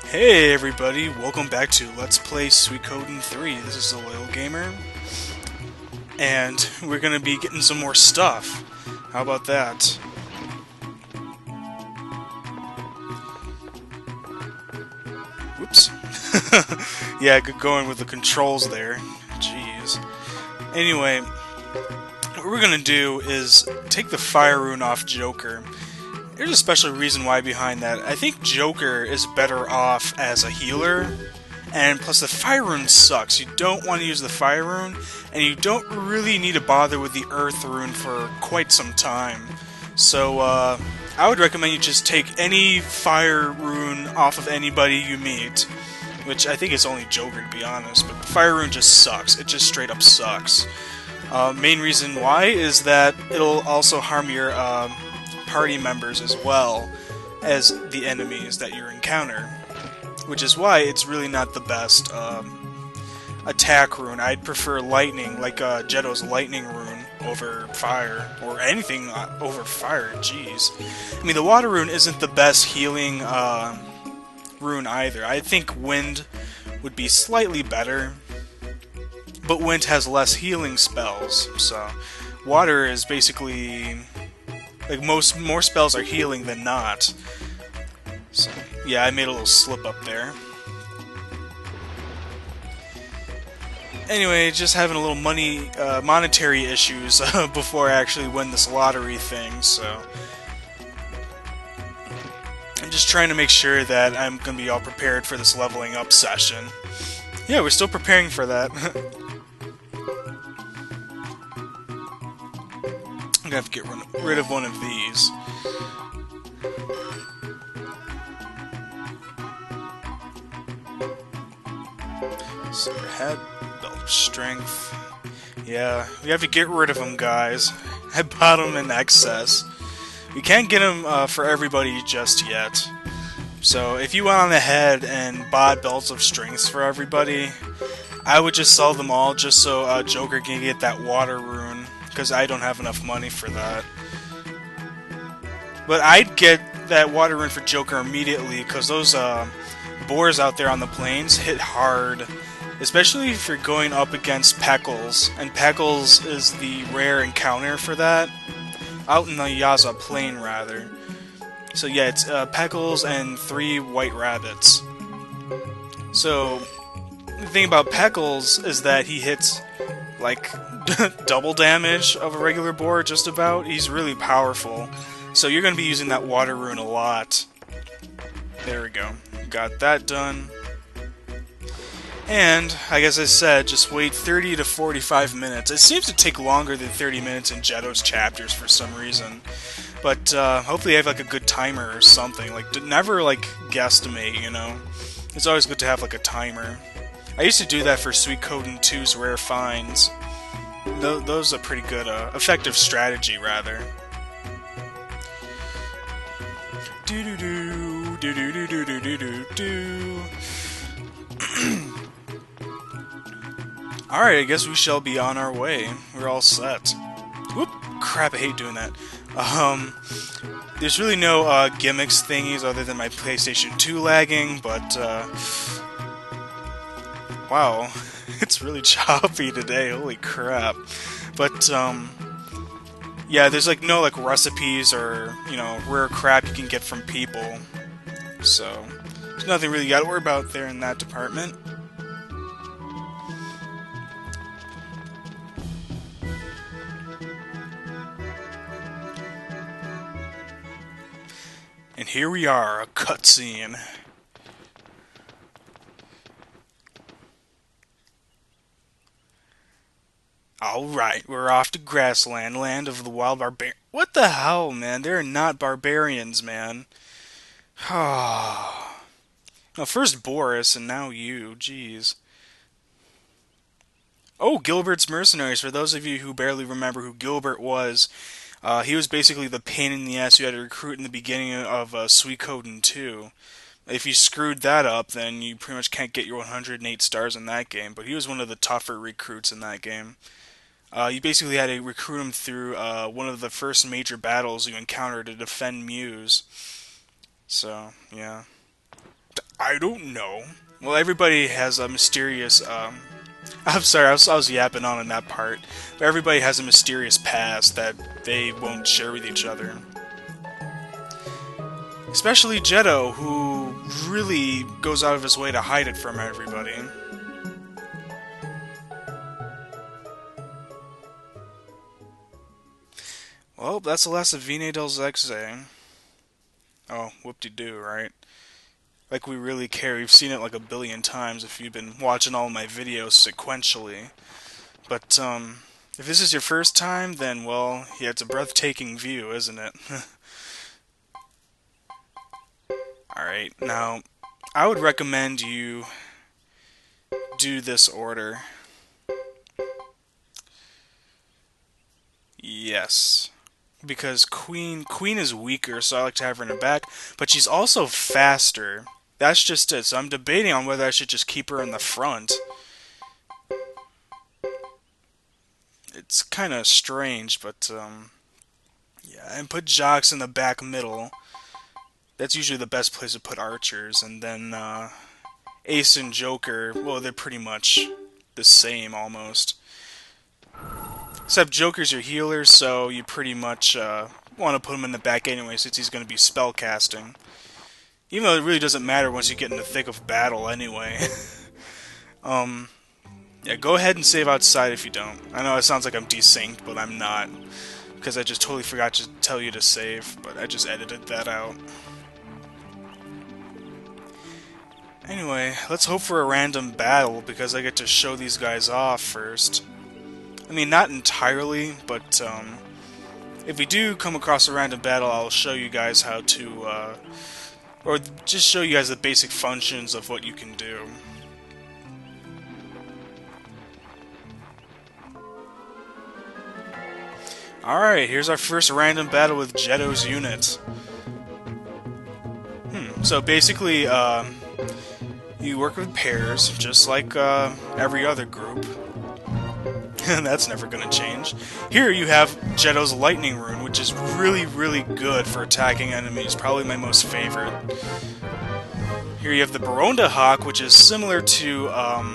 Hey everybody, welcome back to Let's Play Suikoden 3. This is Aloyalgamer, and we're gonna be getting some more stuff. How about that? Whoops. Yeah, good going with the controls there. Jeez. Anyway, what we're gonna do is take the fire rune off Joker. There's a special reason why behind that. I think Joker is better off as a healer, and plus the fire rune sucks. You don't want to use the fire rune, and you don't really need to bother with the earth rune for quite some time. So, I would recommend you just take any fire rune off of anybody you meet, which I think is only Joker to be honest, but the fire rune just sucks. It just straight up sucks. Main reason why is that it'll also harm your, party members as well as the enemies that you encounter, which is why it's really not the best attack rune. I'd prefer lightning, like Geddoe's lightning rune over fire, or anything over fire. Jeez, I mean the water rune isn't the best healing rune either. I think wind would be slightly better, but wind has less healing spells, so water is basically like more spells are healing than not. So, yeah, I made a little slip up there. Anyway, just having a little monetary issues before I actually win this lottery thing, so I'm just trying to make sure that I'm gonna be all prepared for this leveling up session. Yeah, we're still preparing for that. I'm gonna have to get rid of one of these. Silver head, belt of strength. Yeah, we have to get rid of them, guys. I bought them in excess. We can't get them for everybody just yet. So if you went on ahead and bought belts of strengths for everybody, I would just sell them all just so Joker can get that water rune, because I don't have enough money for that. But I'd get that water rune for Joker immediately, because those boars out there on the plains hit hard, especially if you're going up against Peckles, and Peckles is the rare encounter for that, out in the Yaza plain rather. So yeah, it's Peckles and 3 white rabbits. So the thing about Peckles is that he hits like double damage of a regular boar, just about. He's really powerful. So you're going to be using that water rune a lot. There we go. Got that done. And, like as I said, just wait 30 to 45 minutes. It seems to take longer than 30 minutes in Geddoe's chapters for some reason. But hopefully I have like a good timer or something. Like, never like guesstimate, you know? It's always good to have like a timer. I used to do that for Suikoden 2's rare finds. Those are pretty good, effective strategy, rather. Do-do-do, do-do-do-do-do-do-do. Alright, I guess we shall be on our way. We're all set. Whoop! Crap, I hate doing that. There's really no gimmicks thingies other than my PlayStation 2 lagging, but wow, it's really choppy today, holy crap. But, yeah, there's like no like recipes or, you know, rare crap you can get from people. So, there's nothing really you gotta worry about there in that department. And here we are, a cutscene. Alright, we're off to Grassland, land of the wild barbarians. What the hell, man? They're not barbarians, man. Oh. Now, first Boris, and now you. Jeez. Oh, Gilbert's Mercenaries. For those of you who barely remember who Gilbert was, he was basically the pain in the ass you had to recruit in the beginning of Suikoden 2. If you screwed that up, then you pretty much can't get your 108 stars in that game. But he was one of the tougher recruits in that game. You basically had to recruit him through one of the first major battles you encountered to defend Muse. So, yeah. I don't know. Well, everybody has a mysterious, I'm sorry, I was yapping on in that part. But everybody has a mysterious past that they won't share with each other. Especially Geddoe, who really goes out of his way to hide it from everybody. Well, that's the last of Vine del Zexe. Oh, whoop-de-doo, right? Like we really care. We've seen it like a billion times if you've been watching all my videos sequentially. But, if this is your first time, then, well, yeah, it's a breathtaking view, isn't it? Alright, now, I would recommend you do this order. Yes. Because Queen is weaker, so I like to have her in her back, but she's also faster. That's just it. So I'm debating on whether I should just keep her in the front. It's kind of strange, but yeah, and put Jocks in the back middle. That's usually the best place to put archers, and then Ace and Joker, well, they're pretty much the same almost. Except Joker's your healer, so you pretty much want to put him in the back anyway, since he's going to be spell casting. Even though it really doesn't matter once you get in the thick of battle anyway. Yeah, go ahead and save outside if you don't. I know it sounds like I'm desynced, but I'm not. Because I just totally forgot to tell you to save, but I just edited that out. Anyway, let's hope for a random battle, because I get to show these guys off first. I mean, not entirely, but if we do come across a random battle, I'll show you guys how to, or just show you guys the basic functions of what you can do. Alright, here's our first random battle with Geddoe's unit. So basically, you work with pairs, just like every other group. That's never gonna change. Here you have Geddoe's Lightning Rune, which is really, really good for attacking enemies. Probably my most favorite. Here you have the Baronda Hawk, which is similar to, well,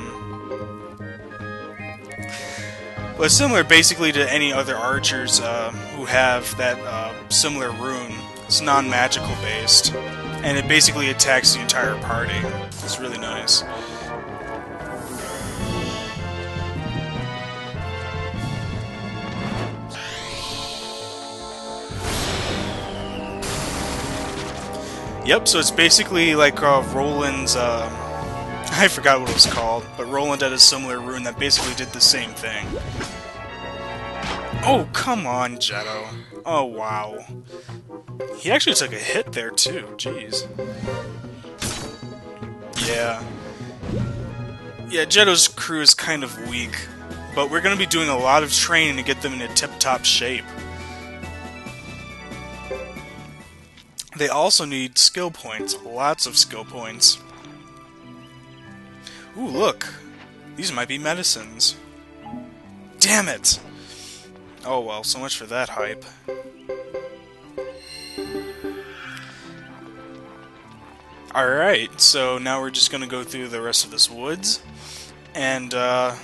it's similar basically to any other archers who have that similar rune. It's non-magical based, and it basically attacks the entire party. It's really nice. Yep, so it's basically like Roland's, I forgot what it was called, but Roland had a similar rune that basically did the same thing. Oh, come on, Geddoe. Oh, wow. He actually took a hit there, too. Jeez. Yeah. Yeah, Geddoe's crew is kind of weak, but we're going to be doing a lot of training to get them in a tip-top shape. They also need skill points. Lots of skill points. Ooh, look! These might be medicines. Damn it! Oh well, so much for that hype. Alright, so now we're just gonna go through the rest of this woods. And, I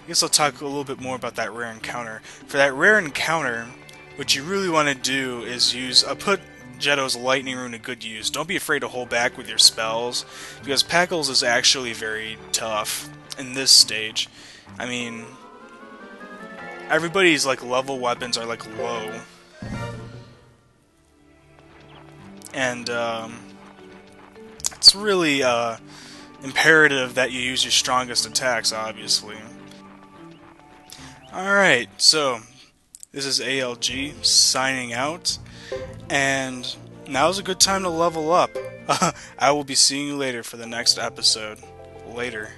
guess I'll talk a little bit more about that rare encounter. For that rare encounter, what you really want to do is use... put Geddoe's Lightning Rune to good use. Don't be afraid to hold back with your spells, because Packles is actually very tough in this stage. I mean, everybody's like level weapons are like low, and it's really imperative that you use your strongest attacks, obviously. Alright, so this is ALG signing out. And now's a good time to level up. I will be seeing you later for the next episode. Later.